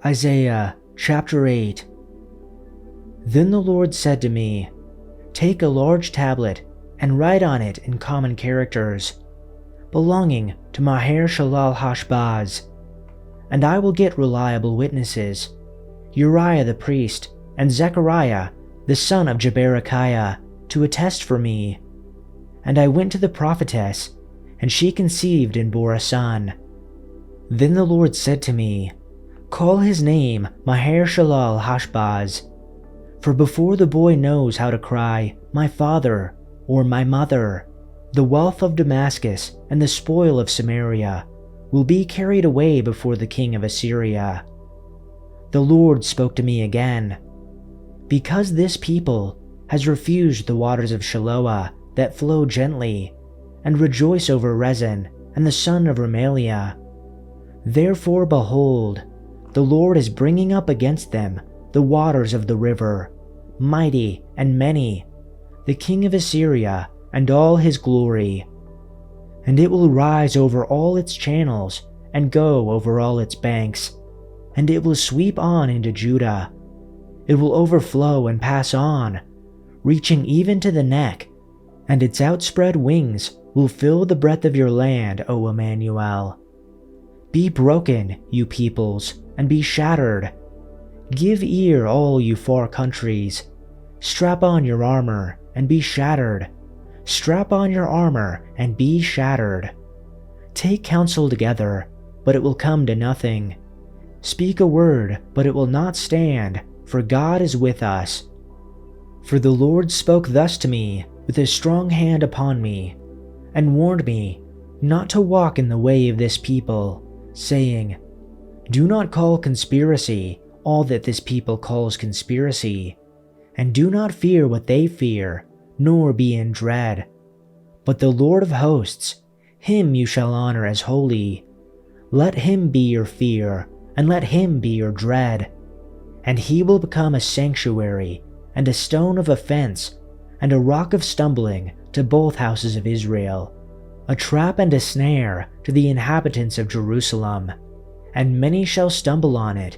Isaiah chapter 8. Then the Lord said to me, "Take a large tablet and write on it in common characters, belonging to Maher-shalal-hash-baz, and I will get reliable witnesses, Uriah the priest and Zechariah the son of Jeberechiah, to attest for me." And I went to the prophetess, and she conceived and bore a son. Then the Lord said to me, "Call his name Maher-shalal-hash-baz, for before the boy knows how to cry, 'My father,' or 'My mother,' the wealth of Damascus and the spoil of Samaria will be carried away before the king of Assyria." The Lord spoke to me again, "Because this people has refused the waters of Shiloah that flow gently, and rejoice over Rezin and the son of Remaliah. Therefore behold, the Lord is bringing up against them the waters of the river, mighty and many, the king of Assyria and all his glory. And it will rise over all its channels and go over all its banks, and it will sweep on into Judah. It will overflow and pass on, reaching even to the neck, and its outspread wings will fill the breadth of your land, O Emmanuel. Be broken, you peoples, and be shattered. Give ear, all you far countries. Strap on your armor and be shattered. Strap on your armor and be shattered. Take counsel together, but it will come to nothing. Speak a word, but it will not stand, for God is with us. For the Lord spoke thus to me with his strong hand upon me, and warned me not to walk in the way of this people, saying, "Do not call conspiracy all that this people calls conspiracy, and do not fear what they fear, nor be in dread. But the Lord of hosts, him you shall honor as holy. Let him be your fear, and let him be your dread. And he will become a sanctuary, and a stone of offense, and a rock of stumbling to both houses of Israel, a trap and a snare to the inhabitants of Jerusalem. And many shall stumble on it.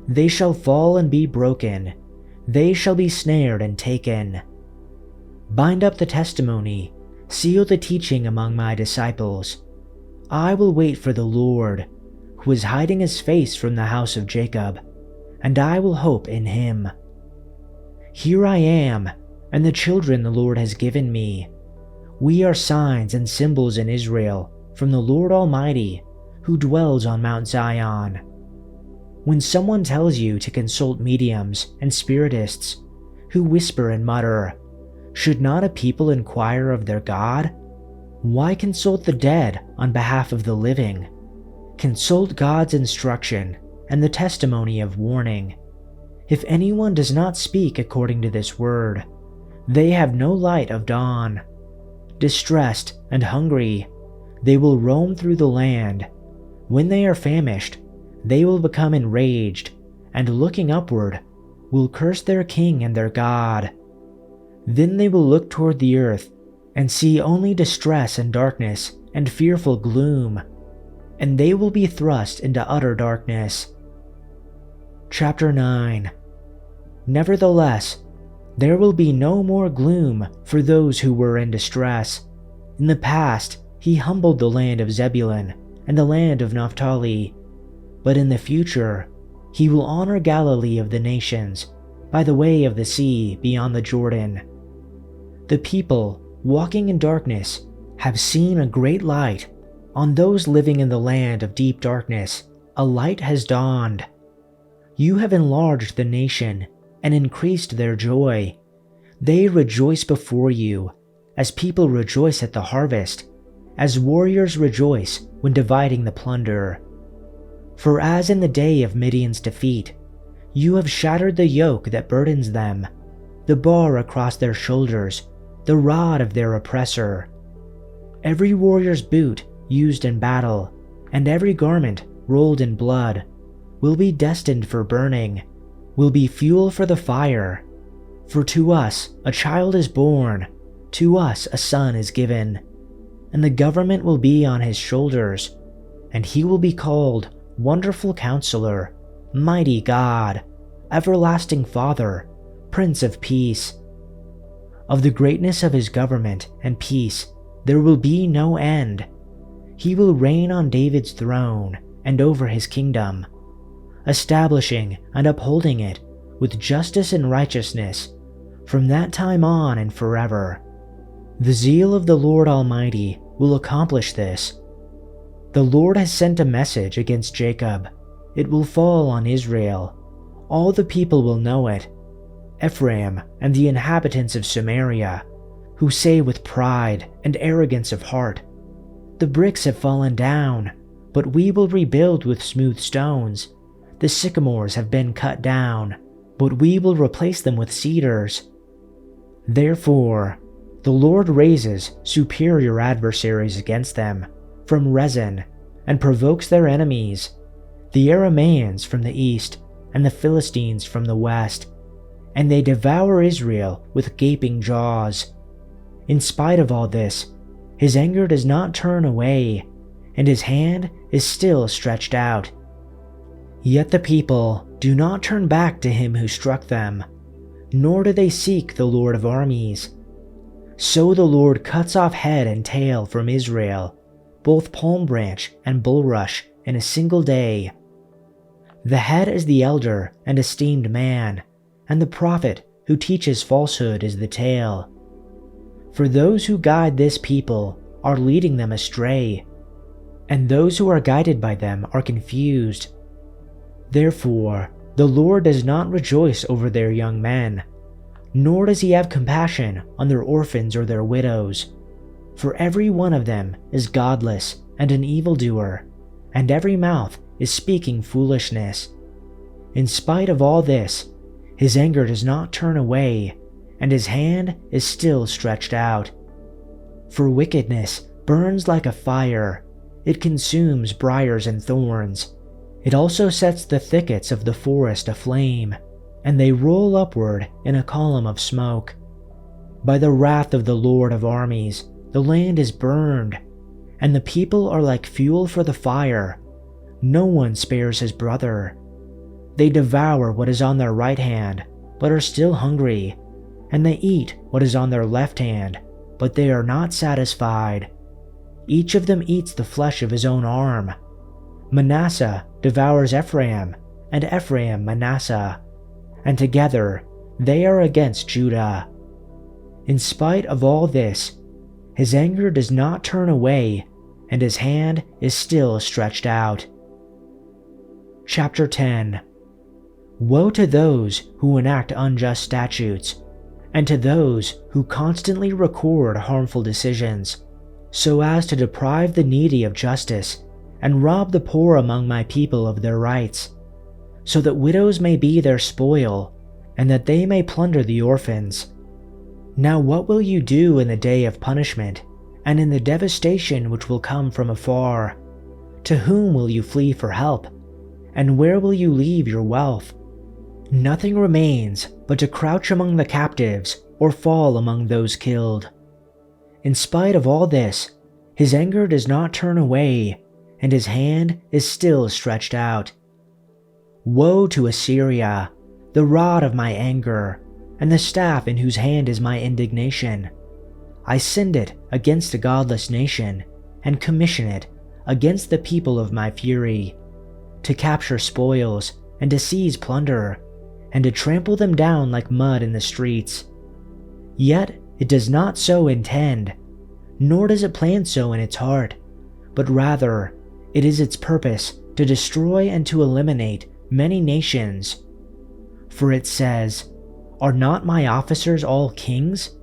They shall fall and be broken. They shall be snared and taken. Bind up the testimony, seal the teaching among my disciples. I will wait for the Lord, who is hiding his face from the house of Jacob, and I will hope in him. Here I am, and the children the Lord has given me. We are signs and symbols in Israel from the Lord Almighty, who dwells on Mount Zion. When someone tells you to consult mediums and spiritists who whisper and mutter, should not a people inquire of their God? Why consult the dead on behalf of the living? Consult God's instruction and the testimony of warning. If anyone does not speak according to this word, they have no light of dawn. Distressed and hungry, they will roam through the land. When they are famished, they will become enraged, and looking upward, will curse their king and their God. Then they will look toward the earth and see only distress and darkness and fearful gloom, and they will be thrust into utter darkness. Chapter 9. Nevertheless, there will be no more gloom for those who were in distress. In the past, he humbled the land of Zebulun and the land of Naphtali, but in the future, he will honor Galilee of the nations by the way of the sea beyond the Jordan. The people walking in darkness have seen a great light. On those living in the land of deep darkness, a light has dawned. You have enlarged the nation and increased their joy. They rejoice before you, as people rejoice at the harvest, as warriors rejoice when dividing the plunder. For as in the day of Midian's defeat, you have shattered the yoke that burdens them, the bar across their shoulders, the rod of their oppressor. Every warrior's boot used in battle, and every garment rolled in blood, will be destined for burning, will be fuel for the fire. For to us a child is born, to us a son is given, and the government will be on his shoulders, and he will be called Wonderful Counselor, mighty God, everlasting Father, Prince of Peace. Of the greatness of his government and peace there will be no end. He will reign on David's throne and over his kingdom, establishing and upholding it with justice and righteousness from that time on and forever. The zeal of the Lord Almighty will accomplish this. The Lord has sent a message against Jacob. It will fall on Israel. All the people will know it. Ephraim and the inhabitants of Samaria, who say with pride and arrogance of heart, "The bricks have fallen down, but we will rebuild with smooth stones. The sycamores have been cut down, but we will replace them with cedars." Therefore, the Lord raises superior adversaries against them from Rezin and provokes their enemies, the Arameans from the east and the Philistines from the west, and they devour Israel with gaping jaws. In spite of all this, his anger does not turn away, and his hand is still stretched out. Yet the people do not turn back to him who struck them, nor do they seek the Lord of armies. So the Lord cuts off head and tail from Israel, both palm branch and bulrush, in a single day. The head is the elder and esteemed man, and the prophet who teaches falsehood is the tail. For those who guide this people are leading them astray, and those who are guided by them are confused. Therefore, the Lord does not rejoice over their young men, nor does he have compassion on their orphans or their widows. For every one of them is godless and an evildoer, and every mouth is speaking foolishness. In spite of all this, his anger does not turn away, and his hand is still stretched out. For wickedness burns like a fire. It consumes briars and thorns. It also sets the thickets of the forest aflame, and they roll upward in a column of smoke. By the wrath of the Lord of armies, the land is burned, and the people are like fuel for the fire. No one spares his brother. They devour what is on their right hand, but are still hungry, and they eat what is on their left hand, but they are not satisfied. Each of them eats the flesh of his own arm. Manasseh devours Ephraim, and Ephraim Manasseh, and together they are against Judah. In spite of all this, his anger does not turn away, and his hand is still stretched out. Chapter 10. Woe to those who enact unjust statutes, and to those who constantly record harmful decisions, so as to deprive the needy of justice and rob the poor among my people of their rights, so that widows may be their spoil, and that they may plunder the orphans. Now what will you do in the day of punishment, and in the devastation which will come from afar? To whom will you flee for help, and where will you leave your wealth? Nothing remains but to crouch among the captives or fall among those killed. In spite of all this, his anger does not turn away, and his hand is still stretched out. Woe to Assyria, the rod of my anger, and the staff in whose hand is my indignation. I send it against a godless nation, and commission it against the people of my fury, to capture spoils and to seize plunder, and to trample them down like mud in the streets. Yet it does not so intend, nor does it plan so in its heart, but rather it is its purpose to destroy and to eliminate many nations. For it says, "Are not my officers all kings?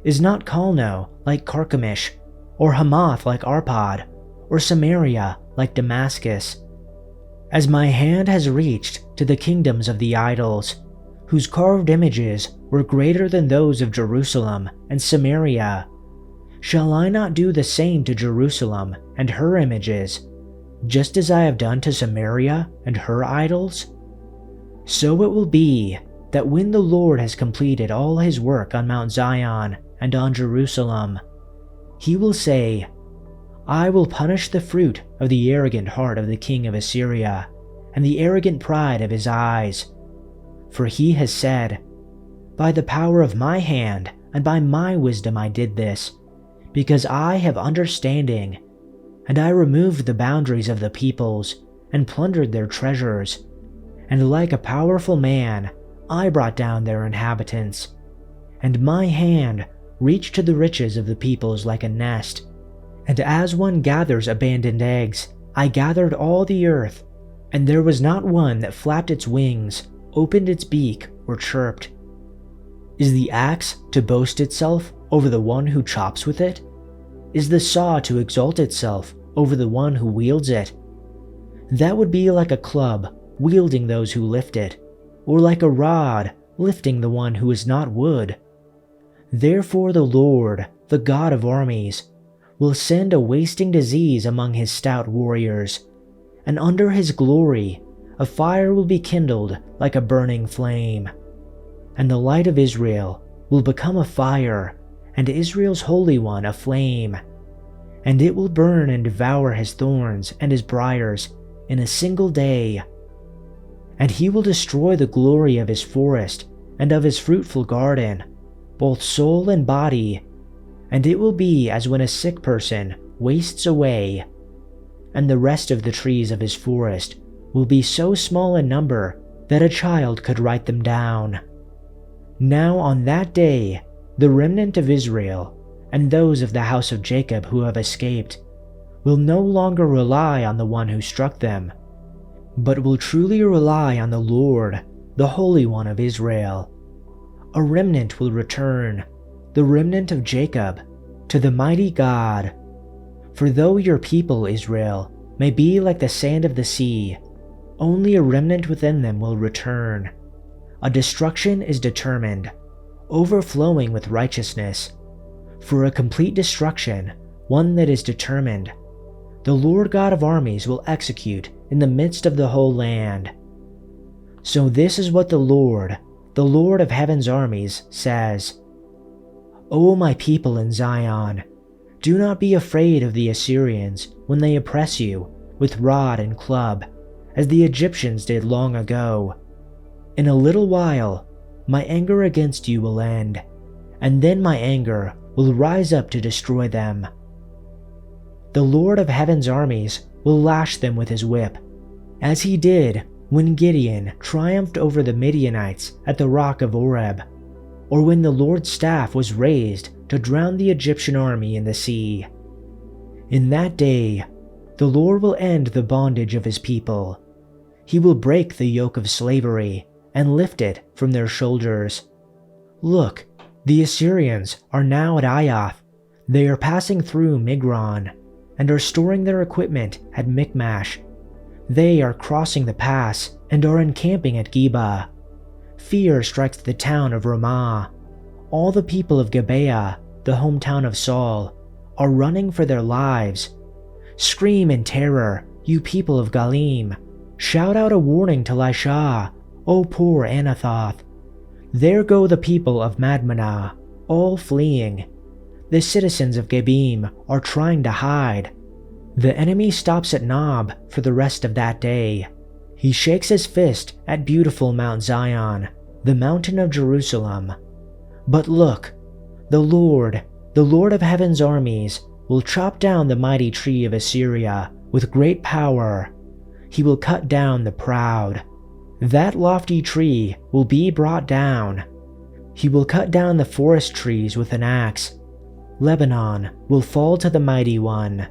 Is not Calno like Carchemish, or Hamath like Arpad, or Samaria like Damascus? As my hand has reached to the kingdoms of the idols, whose carved images were greater than those of Jerusalem and Samaria, shall I not do the same to Jerusalem and her images, just as I have done to Samaria and her idols? So it will be that when the Lord has completed all his work on Mount Zion and on Jerusalem, he will say, I will punish the fruit of the arrogant heart of the king of Assyria, and the arrogant pride of his eyes. For he has said, "By the power of my hand and by my wisdom I did this, because I have understanding, and I removed the boundaries of the peoples and plundered their treasures, and like a powerful man I brought down their inhabitants, and my hand reached to the riches of the peoples like a nest, and as one gathers abandoned eggs, I gathered all the earth, and there was not one that flapped its wings, opened its beak, or chirped. Is the axe to boast itself over the one who chops with it? Is the saw to exalt itself over the one who wields it? That would be like a club wielding those who lift it, or like a rod lifting the one who is not wood. Therefore the Lord, the God of armies, will send a wasting disease among his stout warriors, and under his glory a fire will be kindled like a burning flame. And the light of Israel will become a fire, and Israel's Holy One a flame. And it will burn and devour his thorns and his briars in a single day. And he will destroy the glory of his forest and of his fruitful garden, both soul and body. And it will be as when a sick person wastes away. And the rest of the trees of his forest will be so small in number that a child could write them down. Now on that day, the remnant of Israel, and those of the house of Jacob who have escaped, will no longer rely on the one who struck them, but will truly rely on the Lord, the Holy One of Israel. A remnant will return, the remnant of Jacob, to the mighty God. For though your people, Israel, may be like the sand of the sea, only a remnant within them will return. A destruction is determined, overflowing with righteousness. For a complete destruction, one that is determined, the Lord God of armies will execute in the midst of the whole land. So this is what the Lord of heaven's armies, says. O my people in Zion, do not be afraid of the Assyrians when they oppress you with rod and club, as the Egyptians did long ago. In a little while, my anger against you will end, and then my anger will rise up to destroy them. The Lord of heaven's armies will lash them with his whip, as he did when Gideon triumphed over the Midianites at the rock of Oreb, or when the Lord's staff was raised to drown the Egyptian army in the sea. In that day, the Lord will end the bondage of his people. He will break the yoke of slavery and lift it from their shoulders. Look, the Assyrians are now at Aiath. They are passing through Migron and are storing their equipment at Michmash. They are crossing the pass and are encamping at Geba. Fear strikes the town of Ramah. All the people of Gibeah, the hometown of Saul, are running for their lives. Scream in terror, you people of Galim. Shout out a warning to Laishah, O poor Anathoth. There go the people of Madmanah, all fleeing. The citizens of Gebim are trying to hide. The enemy stops at Nob for the rest of that day. He shakes his fist at beautiful Mount Zion, the mountain of Jerusalem. But look, the Lord of heaven's armies, will chop down the mighty tree of Assyria with great power. He will cut down the proud. That lofty tree will be brought down. He will cut down the forest trees with an axe. Lebanon will fall to the mighty one.